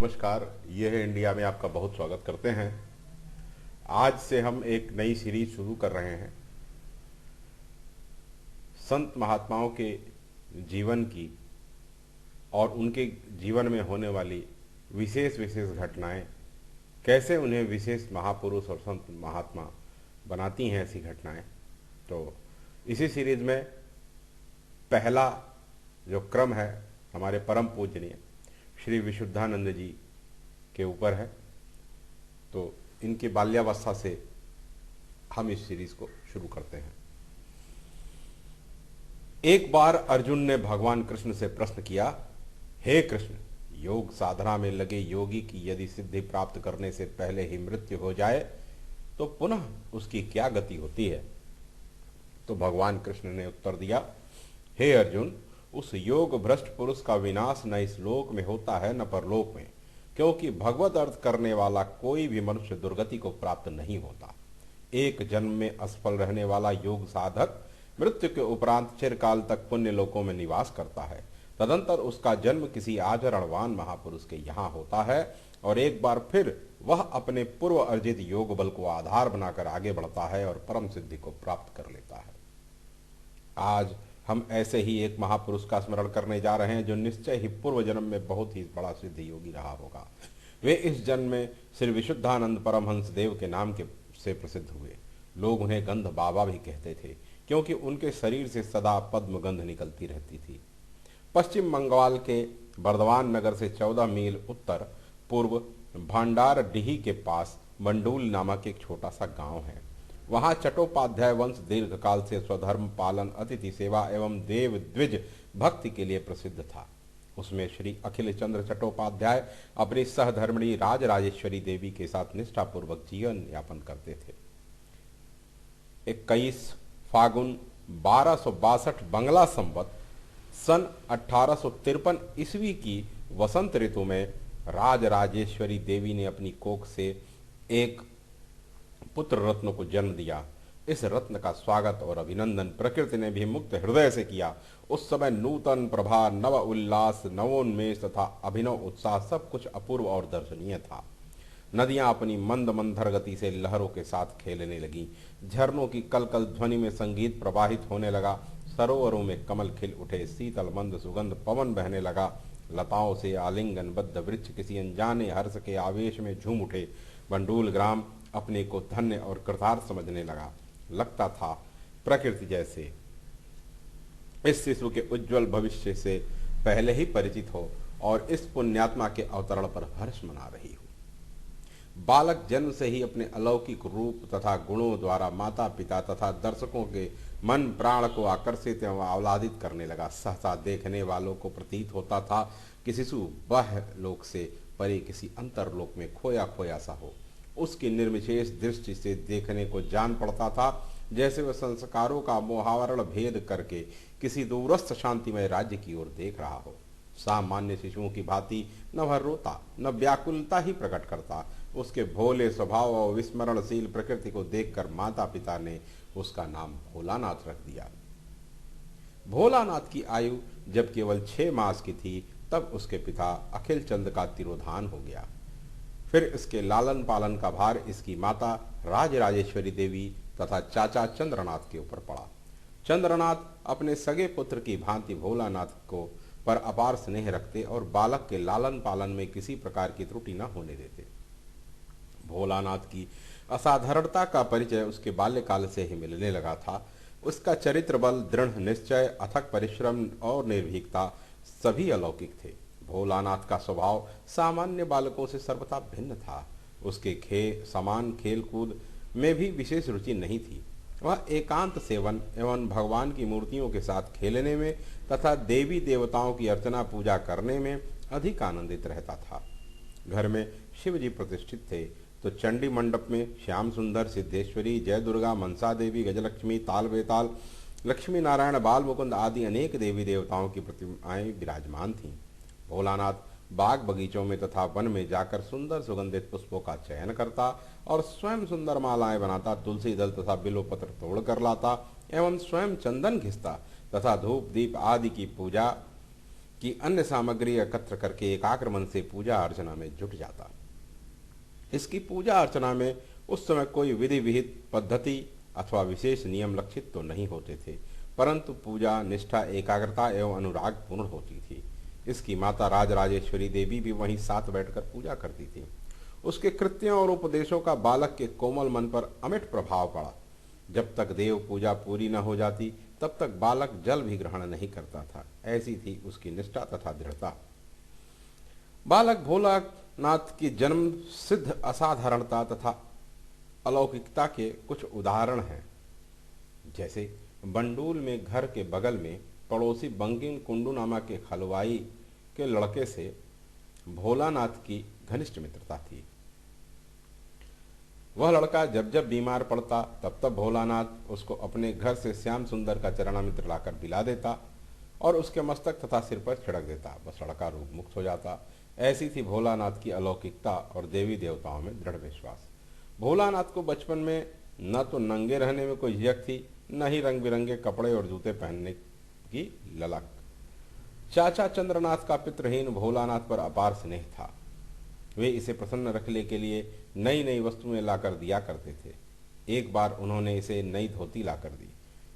नमस्कार। ये है इंडिया में आपका बहुत स्वागत करते हैं। आज से हम एक नई सीरीज शुरू कर रहे हैं संत महात्माओं के जीवन की और उनके जीवन में होने वाली विशेष विशेष घटनाएं, कैसे उन्हें विशेष महापुरुष और संत महात्मा बनाती हैं ऐसी घटनाएं। तो इसी सीरीज में पहला जो क्रम है हमारे परम पूजनीय श्री विशुद्धानंद जी के ऊपर है। तो इनकी बाल्यावस्था से हम इस सीरीज को शुरू करते हैं। एक बार अर्जुन ने भगवान कृष्ण से प्रश्न किया, हे कृष्ण, योग साधना में लगे योगी की यदि सिद्धि प्राप्त करने से पहले ही मृत्यु हो जाए तो पुनः उसकी क्या गति होती है। तो भगवान कृष्ण ने उत्तर दिया, हे अर्जुन, उस योग भ्रष्ट पुरुष का विनाश न इस लोक में होता है न परलोक में, क्योंकि भगवत अर्थ करने वाला कोई भी मनुष्य दुर्गति को प्राप्त नहीं होता। एक जन्म में असफल रहने वाला योग साधक मृत्यु के उपरांत चिरकाल तक पुण्य लोकों में निवास करता है। तदंतर उसका जन्म किसी आचरणवान महापुरुष के यहाँ होता है और एक बार फिर वह अपने पूर्व अर्जित योग बल को आधार बनाकर आगे बढ़ता है और परम सिद्धि को प्राप्त कर लेता है। आज हम ऐसे ही एक महापुरुष का स्मरण करने जा रहे हैं जो निश्चय ही पूर्व जन्म में बहुत ही बड़ा सिद्ध योगी रहा होगा। वे इस जन्म में श्री विशुद्धानंद परमहंस देव के नाम से प्रसिद्ध हुए। लोग उन्हें गंध बाबा भी कहते थे, क्योंकि उनके शरीर से सदा पद्म गंध निकलती रहती थी। पश्चिम बंगाल के बर्दवान नगर से 14 मील उत्तर पूर्व भांडार डीही के पास मंडूल नामक एक छोटा सा गांव है। वहां चट्टोपाध्याय वंश दीर्घकाल से स्वधर्म पालन, अतिथि सेवा एवं देव द्विज भक्ति के लिए प्रसिद्ध था। उसमें श्री अखिल चंद्र चट्टोपाध्याय अपनी सहधर्मिणी राजराजेश्वरी देवी के साथ निष्ठापूर्वक जीवन यापन करते थे। 21 फागुन 1262 बंगला संवत सन 1853 ईस्वी की वसंत ऋतु में राजराजेश्वरी देवी ने अपनी कोख से एक पुत्र रत्न को जन्म दिया। इस रत्न का स्वागत और अभिनंदन प्रकृति ने भी मुक्त हृदय से किया। उस समय नूतन प्रभा, नव उल्लास, नवोन्मेष तथा अभिनव उत्साह सब कुछ अपूर्व और दर्शनीय था। नदियां अपनी मंद मंथर गति से लहरों के साथ खेलने लगी। झरनों की कलकल ध्वनि में संगीत प्रवाहित होने लगा। सरोवरों में कमल खिल उठे। शीतल मंद सुगंध पवन बहने लगा। लताओं से आलिंगनबद्ध वृक्ष किसी अनजाने हर्ष के आवेश में झूम उठे। मंडूल ग्राम अपने को धन्य और कृतार्थ समझने लगा। लगता था प्रकृति जैसे इस शिशु के उज्जवल भविष्य से पहले ही परिचित हो और इस पुण्यात्मा के अवतरण पर हर्ष मना रही हो। बालक जन्म से ही अपने अलौकिक रूप तथा गुणों द्वारा माता पिता तथा दर्शकों के मन प्राण को आकर्षित एवं आह्लादित करने लगा। सहसा देखने वालों को प्रतीत होता था कि शिशु बाह्य लोक से परे किसी अंतरलोक में खोया खोया सा हो। उसकी निर्विशेष दृष्टि से देखने को जान पड़ता था जैसे वह संस्कारों का मोहावरण भेद करके किसी दूरस्थ शांतिमय राज्य की ओर देख रहा हो। सामान्य शिशुओं की भांति न वह रोता न व्याकुलता ही प्रकट करता। उसके भोले स्वभाव और विस्मरणशील प्रकृति को देखकर माता पिता ने उसका नाम भोलानाथ रख दिया। भोलानाथ की आयु जब केवल 6 मास की थी तब उसके पिता अखिल चंद का तिरोधान हो गया। फिर इसके लालन पालन का भार इसकी माता राजराजेश्वरी देवी तथा चाचा चंद्रनाथ के ऊपर पड़ा। चंद्रनाथ अपने सगे पुत्र की भांति भोलानाथ को पर अपार स्नेह रखते और बालक के लालन पालन में किसी प्रकार की त्रुटि न होने देते। भोलानाथ की असाधारणता का परिचय उसके बाल्यकाल से ही मिलने लगा था। उसका चरित्र बल, दृढ़ निश्चय, अथक परिश्रम और निर्भीकता सभी अलौकिक थे। भोलानाथ का स्वभाव सामान्य बालकों से सर्वथा भिन्न था। उसके समान खेल कूद में भी विशेष रुचि नहीं थी। वह एकांत सेवन एवं भगवान की मूर्तियों के साथ खेलने में तथा देवी देवताओं की अर्चना पूजा करने में अधिक आनंदित रहता था। घर में शिव जी प्रतिष्ठित थे तो चंडी मंडप में श्याम सुंदर, सिद्धेश्वरी, जय दुर्गा, मनसा देवी, गजलक्ष्मी, ताल बेताल, लक्ष्मी नारायण, बाल मुकुंद आदि अनेक देवी देवताओं की प्रतिमाएं विराजमान थीं। भोलानाथ बाग बगीचों में तथा वन में जाकर सुंदर सुगंधित पुष्पों का चयन करता और स्वयं सुंदर मालाएं बनाता, तुलसी दल तथा बिल्वपत्र तोड़ कर लाता एवं स्वयं चंदन घिसता तथा धूप दीप आदि की पूजा कि अन्य सामग्री एकत्र करके एकाग्र मन से पूजा अर्चना में जुट जाता। इसकी पूजा अर्चना में उस समय कोई विधि विहित पद्धति अथवा विशेष नियम लक्षित तो नहीं होते थे, परंतु पूजा निष्ठा एकाग्रता एवं अनुराग पूर्ण होती थी। इसकी माता राजराजेश्वरी देवी भी वहीं साथ बैठकर पूजा करती थी। उसके कृत्यों और उपदेशों का बालक के कोमल मन पर अमिट प्रभाव पड़ा। जब तक देव पूजा पूरी न हो जाती तब तक बालक जल भी ग्रहण नहीं करता था। ऐसी थी उसकी निष्ठा तथा दृढ़ता। बालक भोलानाथ की जन्म सिद्ध असाधारणता तथा अलौकिकता के कुछ उदाहरण हैं। जैसे बंडूल में घर के बगल में पड़ोसी बंकिम कुंडू नामक के हलवाई के लड़के से भोलानाथ की घनिष्ठ मित्रता थी। वह लड़का जब जब बीमार पड़ता तब तब भोलानाथ उसको अपने घर से श्याम सुंदर का चरणामृत लाकर पिला देता और उसके मस्तक तथा सिर पर छिड़क देता। बस लड़का रोग मुक्त हो जाता। ऐसी थी भोलानाथ की अलौकिकता और देवी देवताओं में दृढ़ विश्वास। भोलानाथ को बचपन में न तो नंगे रहने में कोई झिझक थी, न ही रंग बिरंगे कपड़े और जूते पहनने की ललक। चाचा चंद्रनाथ का पितृहीन भोलानाथ पर अपार स्नेह था। वे इसे प्रसन्न रखने के लिए नई नई वस्तुएं लाकर दिया करते थे। एक बार उन्होंने इसे नई धोती लाकर दी।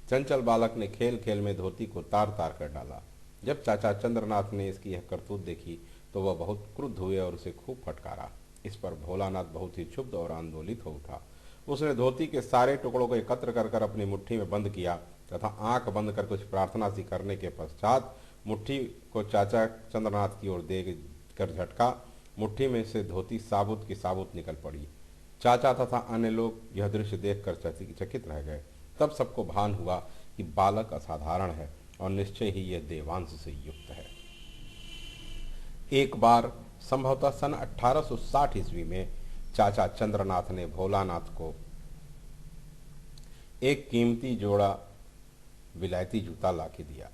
चंचल बालक ने खेल खेल में धोती को तार तार कर डाला। जब चाचा चंद्रनाथ ने इसकी यह करतूत देखी तो वह बहुत क्रुद्ध हुए और उसे खूब फटकारा। इस पर भोलानाथ बहुत ही क्षुब्ध और आंदोलित हो उठा। उसने धोती के सारे टुकड़ों को एकत्र कर अपनी मुट्ठी में बंद किया तथा आंख बंद कर कुछ प्रार्थना सी करने के पश्चात मुट्ठी को चाचा चंद्रनाथ की ओर दे कर झटका। मुट्ठी में से धोती साबुत की साबुत निकल पड़ी। चाचा तथा अन्य लोग यह दृश्य देखकर चकित रह गए। तब सबको भान हुआ कि बालक असाधारण है और निश्चय ही यह देवांश से युक्त है। एक बार संभवतः सन 1860 ईस्वी में चाचा चंद्रनाथ ने भोलानाथ को एक कीमती जोड़ा विलायती जूता लाके दिया।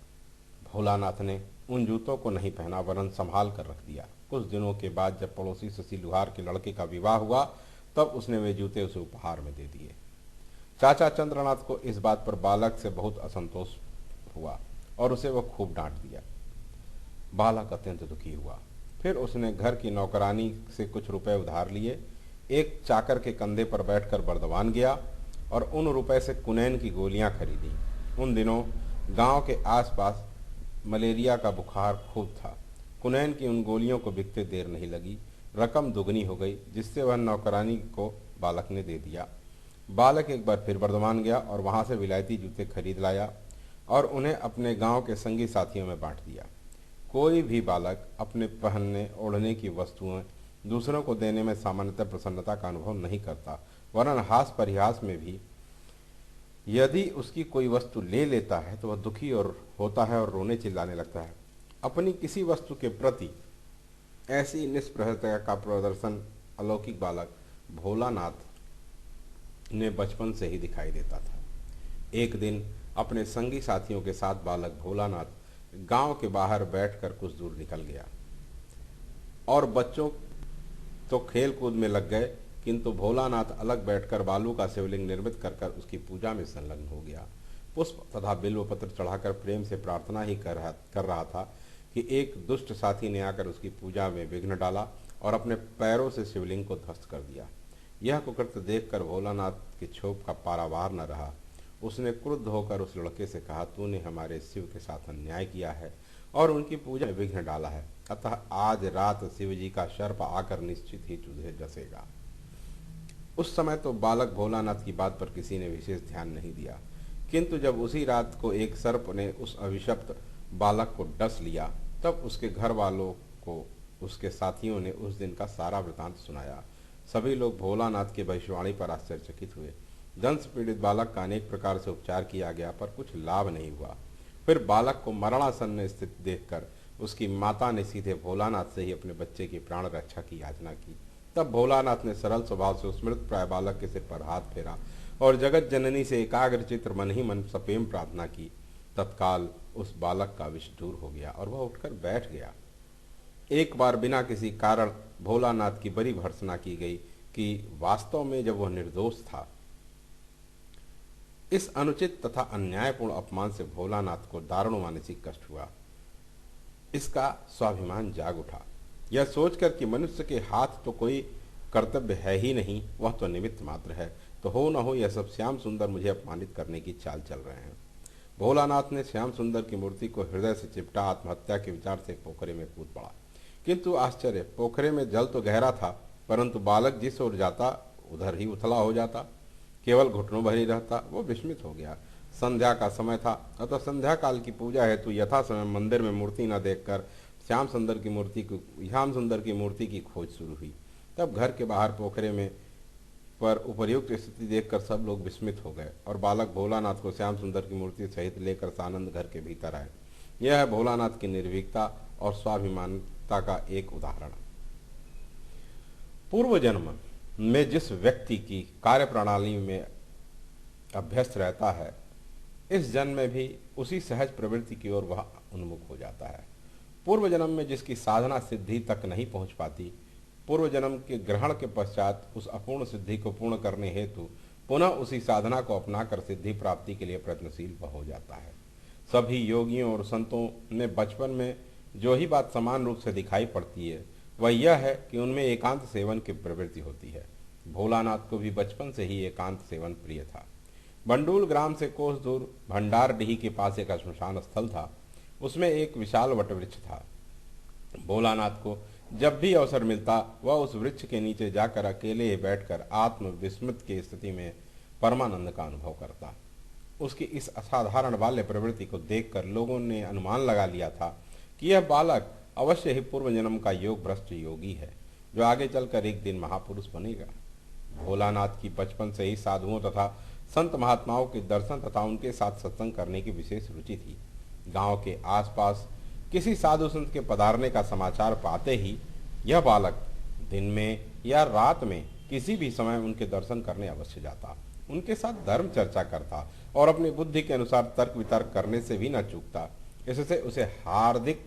भोलानाथ ने उन जूतों को नहीं पहना वरन संभाल कर रख दिया। कुछ दिनों के बाद जब पड़ोसी शशि लुहार के लड़के का विवाह हुआ तब उसने वे जूते उसे उपहार में दे दिए। चाचा चंद्रनाथ को इस बात पर बालक से बहुत असंतोष हुआ और उसे वह खूब डांट दिया। बालक अत्यंत दुखी हुआ। फिर उसने घर की नौकरानी से कुछ रुपए उधार लिए, एक चाकर के कंधे पर बैठकर बर्दवान गया और उन रुपए से कुनैन की गोलियां खरीदी। उन दिनों गांव के आसपास मलेरिया का बुखार खूब था। कुनैन की उन गोलियों को बिकते देर नहीं लगी। रकम दुगनी हो गई, जिससे वह नौकरानी को बालक ने दे दिया। बालक एक बार फिर बर्दवान गया और वहां से विलायती जूते खरीद लाया और उन्हें अपने गांव के संगी साथियों में बांट दिया। कोई भी बालक अपने पहनने ओढ़ने की वस्तुएं दूसरों को देने में सामान्यतः प्रसन्नता का अनुभव नहीं करता, वरन हास परिहास में भी यदि उसकी कोई वस्तु ले लेता है तो वह दुखी और होता है और रोने चिल्लाने लगता है। अपनी किसी वस्तु के प्रति ऐसी निष्प्रहता का प्रदर्शन अलौकिक बालक भोलानाथ ने बचपन से ही दिखाई देता था। एक दिन अपने संगी साथियों के साथ बालक भोलानाथ गांव के बाहर बैठकर कुछ दूर निकल गया और बच्चों तो खेल कूद में लग गए, किंतु भोलानाथ अलग बैठकर बालू का शिवलिंग निर्मित कर उसकी पूजा में संलग्न हो गया। पुष्प तथा बिल्व पत्र चढ़ाकर प्रेम से प्रार्थना ही कर रहा था कि एक दुष्ट साथी ने आकर उसकी पूजा में विघ्न डाला और अपने पैरों से शिवलिंग को ध्वस्त कर दिया। यह कुकृत्य देखकर भोलानाथ के क्षोभ का पारावार न रहा। उसने क्रुद्ध होकर उस लड़के से कहा, तूने हमारे शिव के साथ अन्याय किया है और उनकी पूजा में विघ्न डाला है, अतः आज रात शिव जी का सर्प आकर निश्चित ही तुझे डसेगा। उस समय तो बालक भोलानाथ की बात पर किसी ने विशेष ध्यान नहीं दिया, किंतु जब उसी रात को एक सर्प ने उस अभिशप्त बालक को डस लिया तब उसके घर वालों को उसके साथियों ने उस दिन का सारा वृतांत सुनाया। सभी लोग भोलानाथ की भविष्यवाणी पर आश्चर्यचकित हुए। दंश पीड़ित बालक का अनेक प्रकार से उपचार किया गया पर कुछ लाभ नहीं हुआ। फिर बालक को मरणासन्न स्थित देखकर उसकी माता ने सीधे भोलानाथ से ही अपने बच्चे की प्राण रक्षा की याचना की। तब भोलानाथ ने सरल स्वभाव से उस मृत प्राय बालक के सिर पर हाथ फेरा और जगत जननी से एकाग्र चित्र मन ही मन सप्रेम प्रार्थना की। तत्काल उस बालक का विष दूर हो गया और वह उठकर बैठ गया। एक बार बिना किसी कारण भोलानाथ की बड़ी भर्त्सना की गई कि वास्तव में जब वह निर्दोष था। इस अनुचित तथा अन्यायपूर्ण अपमान से भोलानाथ को दारुण मानसिक कष्ट हुआ। इसका स्वाभिमान जाग उठा। यह सोचकर कि मनुष्य के हाथ तो कोई कर्तव्य है ही नहीं, वह तो निमित्त मात्र है, तो हो न हो यह सब श्याम सुंदर मुझे अपमानित करने की चाल चल रहे हैं। भोलानाथ ने श्याम सुंदर की मूर्ति को हृदय से चिपटा आत्महत्या के विचार से पोखरे में कूद पड़ा। किंतु आश्चर्य, पोखरे में जल तो गहरा था, परंतु बालक जिस ओर जाता उधर ही उथला हो जाता, केवल घुटनों भर ही रहता। वो विस्मित हो गया। संध्या का समय था, अतः संध्या काल की पूजा हेतु यथा समय मंदिर में मूर्ति न देखकर श्याम सुंदर की मूर्ति की खोज शुरू हुई। तब घर के बाहर पोखरे में पर उपर्युक्त स्थिति देखकर सब लोग विस्मित हो गए और बालक भोलानाथ को श्याम सुंदर की मूर्ति सहित लेकर सानंद घर के भीतर आए। यह है भोलानाथ की निर्भीकता और स्वाभिमानता का एक उदाहरण। पूर्व जन्म में जिस व्यक्ति की कार्य प्रणाली में अभ्यस्त रहता है, इस जन्म में भी उसी सहज प्रवृत्ति की ओर वह उन्मुख हो जाता है। पूर्व जन्म में जिसकी साधना सिद्धि तक नहीं पहुंच पाती, पूर्व जन्म के ग्रहण के पश्चात उस अपूर्ण सिद्धि को पूर्ण करने हेतु पुनः उसी साधना को अपनाकर सिद्धि प्राप्ति के लिए प्रयत्नशील हो जाता है। सभी योगियों और संतों ने बचपन में जो ही बात समान रूप से दिखाई पड़ती है, वह यह है कि उनमें एकांत सेवन की प्रवृत्ति होती है। भोलानाथ को भी बचपन से ही एकांत सेवन प्रिय था। बंडूल ग्राम से कोस दूर भंडारडीह के पास एक श्मशान स्थल था। उसमें एक विशाल वटवृक्ष था। भोलानाथ को जब भी अवसर मिलता, वह उस वृक्ष के नीचे जाकर अकेले ही बैठकर आत्मविस्मृत की स्थिति में परमानंद का अनुभव करता। उसकी इस असाधारण बाल्य प्रवृत्ति को देखकर लोगों ने अनुमान लगा लिया था कि यह बालक अवश्य ही पूर्व जन्म का योग भ्रष्ट योगी है, जो आगे चलकर एक दिन महापुरुष बनेगा। भोलानाथ की बचपन से ही साधुओं तथा संत महात्माओं के दर्शन तथा उनके साथ सत्संग करने की विशेष रुचि थी। गांव के आसपास किसी साधु संत के पधारने का समाचार पाते ही यह बालक दिन में या रात में किसी भी समय उनके दर्शन करने अवश्य जाता, उनके साथ धर्म चर्चा करता और अपनी बुद्धि के अनुसार तर्क वितर्क करने से भी न चूकता। इससे उसे हार्दिक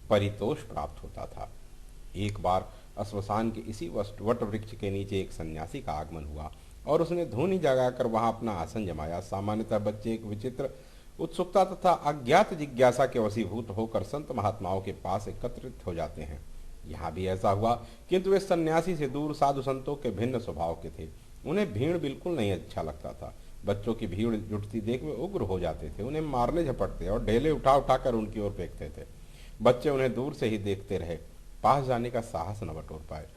परितोष प्राप्त होता था। एक बार श्मशान के इसी वट वृक्ष के नीचे एक सन्यासी का आगमन हुआ और उसने धूनी जगाकर वहां अपना आसन जमाया। सामान्यतः बच्चे एक विचित्र उत्सुकता तथा अज्ञात जिज्ञासा के वशीभूत होकर संत महात्माओं के पास एकत्रित हो जाते हैं। यहाँ भी ऐसा हुआ, किंतु वे सन्यासी से दूर साधु संतों के भिन्न स्वभाव के थे। उन्हें भीड़ बिल्कुल नहीं अच्छा लगता था। बच्चों की भीड़ जुटती देख वे उग्र हो जाते थे, उन्हें मारने झपटते और ढेले उठा उठाकर उनकी ओर फेंकते थे। बच्चे उन्हें दूर से ही देखते रहे, पास जाने का साहस न बटोर पाए।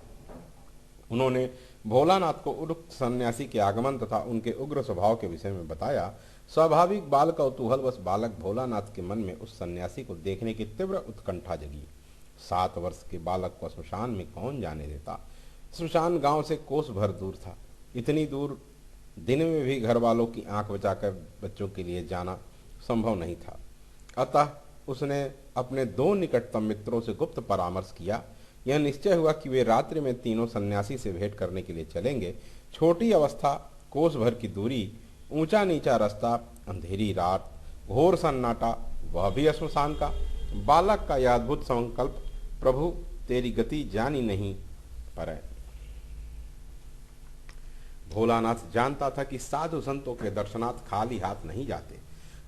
उन्होंने भोलानाथ को उक्त सन्यासी के आगमन तथा उनके उग्र स्वभाव के विषय में बताया। स्वाभाविक बाल कौतूहलवश बालक भोलानाथ के मन में उस सन्यासी को देखने की तीव्र उत्कंठा जगी। 7 वर्ष के बालक को श्मशान में कौन जाने देता। श्मशान गांव से कोस भर दूर था। इतनी दूर दिन में भी घर वालों की आंख बचाकर बच्चों के लिए जाना संभव नहीं था। अतः उसने अपने 2 निकटतम मित्रों से गुप्त परामर्श किया। यह निश्चय हुआ कि वे रात्रि में तीनों सन्यासी से भेंट करने के लिए चलेंगे। छोटी अवस्था, कोस भर की दूरी, ऊंचा नीचा रास्ता, अंधेरी रात, घोर सन्नाटा, वह भी श्मशान का। बालक का यह अद्भुत संकल्प, प्रभु तेरी गति जानी नहीं पर। भोलानाथ जानता था कि साधु संतों के दर्शनार्थ खाली हाथ नहीं जाते।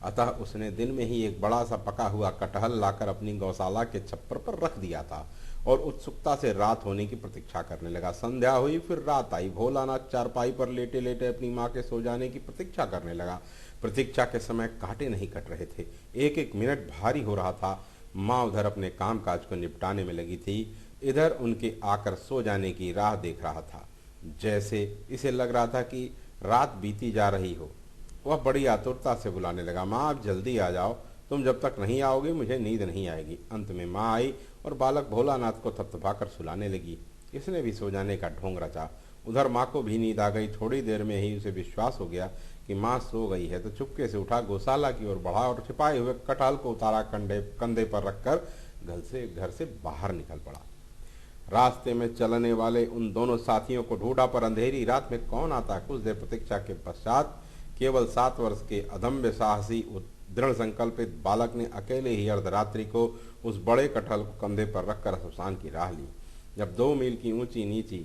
अतः उसने दिन में ही एक बड़ा सा पका हुआ कटहल लाकर अपनी गौशाला के छप्पर पर रख दिया था और उत्सुकता से रात होने की प्रतीक्षा करने लगा। संध्या हुई, फिर रात आई। भोलानाथ चारपाई पर लेटे लेटे अपनी माँ के सो जाने की प्रतीक्षा करने लगा। प्रतीक्षा के समय कांटे नहीं कट रहे थे। एक एक मिनट भारी हो रहा था। माँ उधर अपने काम काज को निपटाने में लगी थी, इधर उनके आकर सो जाने की राह देख रहा था। जैसे इसे लग रहा था कि रात बीती जा रही हो। वह बड़ी आतुरता से बुलाने लगा, माँ आप जल्दी आ जाओ, तुम जब तक नहीं आओगे मुझे नींद नहीं आएगी। अंत में माँ आई और बालक भोलानाथ को थपथपाकर सुलाने लगी। इसने भी सो जाने का ढोंग रचा। उधर माँ को भी नींद आ गई। थोड़ी देर में ही उसे विश्वास हो गया कि माँ सो गई है, तो चुपके से उठा, गौशाला की ओर बढ़ा और छिपाए हुए कटहल को उतारा, कंधे पर रखकर घर से बाहर निकल पड़ा। रास्ते में चलने वाले उन दोनों साथियों को ढूंढा, पर अंधेरी रात में कौन आता। कुछ देर प्रतीक्षा के पश्चात केवल 7 वर्ष के अदम्य साहसी दृढ़ संकल्पित बालक ने अकेले ही अर्धरात्रि को उस बड़े कटहल को कंधे पर रखकर श्मशान की राह ली। जब 2 मील की ऊंची नीची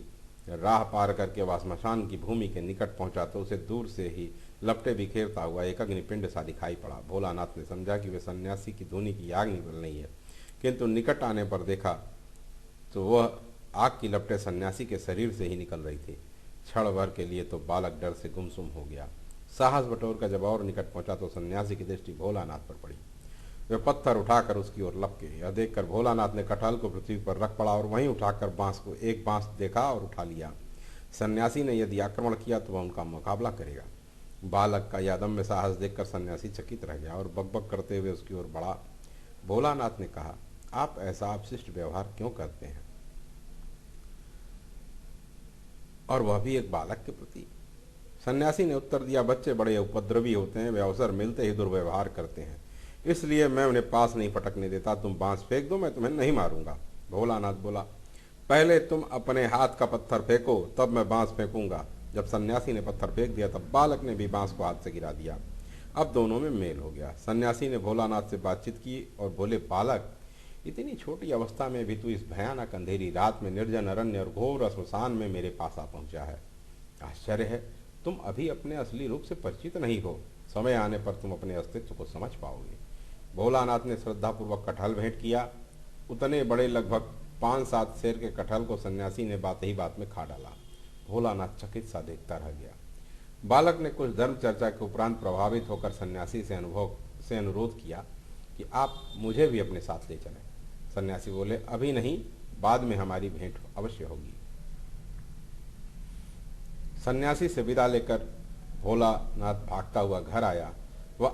राह पार करके वह श्मशान की भूमि के निकट पहुंचा तो उसे दूर से ही लपटे बिखेरता हुआ एक अग्निपिंड सा दिखाई पड़ा। भोलानाथ ने समझा कि वे सन्यासी की धूनी की आग निकल रही है। किंतु निकट आने पर देखा तो वह आग की लपटें सन्यासी के शरीर से ही निकल रही थी। क्षण भर के लिए तो बालक डर से गुमसुम हो गया। साहस बटोर कर जब और निकट पहुंचा तो सन्यासी की दृष्टि भोलानाथ पर पड़ी। वे पत्थर उठाकर उसकी ओर लपके। यह देखकर भोलानाथ ने कटहल को पृथ्वी पर रख पड़ा और वहीं उठाकर एक बांस देखा और उठा लिया। सन्यासी ने यदि आक्रमण किया तो वह उनका मुकाबला करेगा। बालक का यह अदम्य साहस देखकर सन्यासी चकित रह गया और बकबक करते हुए उसकी ओर बढ़ा। भोलानाथ ने कहा, आप ऐसा अपशिष्ट व्यवहार क्यों करते हैं, और वह भी एक बालक के प्रति? सन्यासी ने उत्तर दिया, बच्चे बड़े उपद्रवी होते हैं, वे अवसर मिलते ही दुर्व्यवहार करते हैं, इसलिए मैं उन्हें पास नहीं फटकने देता। तुम बांस फेंक दो, मैं तुम्हें नहीं मारूंगा। भोलानाथ बोला, पहले तुम अपने हाथ का पत्थर फेंको, तब मैं बांस फेंकूंगा। जब सन्यासी ने पत्थर फेंक दिया तब बालक ने भी बांस को हाथ से गिरा दिया। अब दोनों में मेल हो गया। सन्यासी ने भोलानाथ से बातचीत की और बोले, बालक, इतनी छोटी अवस्था में भी तू इस भयानक अंधेरी रात में निर्जन अरण्य और घोर श्मशान में मेरे पास आ पहुंचा है। आश्चर्य है, तुम अभी अपने असली रूप से परिचित नहीं हो। समय आने पर तुम अपने अस्तित्व को समझ पाओगे। भोलानाथ ने श्रद्धापूर्वक कटहल भेंट किया। उतने बड़े लगभग 5-7 सेर के कटहल को सन्यासी ने बात ही बात में खा डाला। भोलानाथ चकित सा देखता रह गया। बालक ने कुछ धर्म चर्चा के उपरांत प्रभावित होकर सन्यासी से अनुरोध किया कि आप मुझे भी अपने साथ ले चलें। सन्यासी बोले, अभी नहीं, बाद में हमारी भेंट अवश्य होगी। सन्यासी से विदा लेकर भोलानाथ भागता हुआ घर आया। वह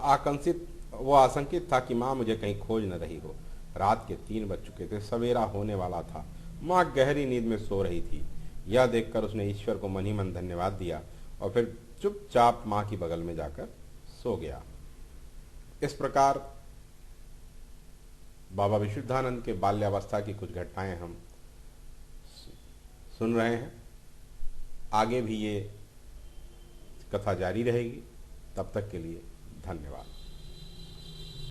आशंकित था कि माँ मुझे कहीं खोज न रही हो। रात के 3 बज चुके थे, सवेरा होने वाला था। माँ गहरी नींद में सो रही थी। यह देखकर उसने ईश्वर को मन ही मन धन्यवाद दिया और फिर चुपचाप माँ की बगल में जाकर सो गया। इस प्रकार बाबा विशुद्धानंद के बाल्यावस्था की कुछ घटनाएं हम सुन रहे हैं। आगे भी ये कथा जारी रहेगी। तब तक के लिए धन्यवाद।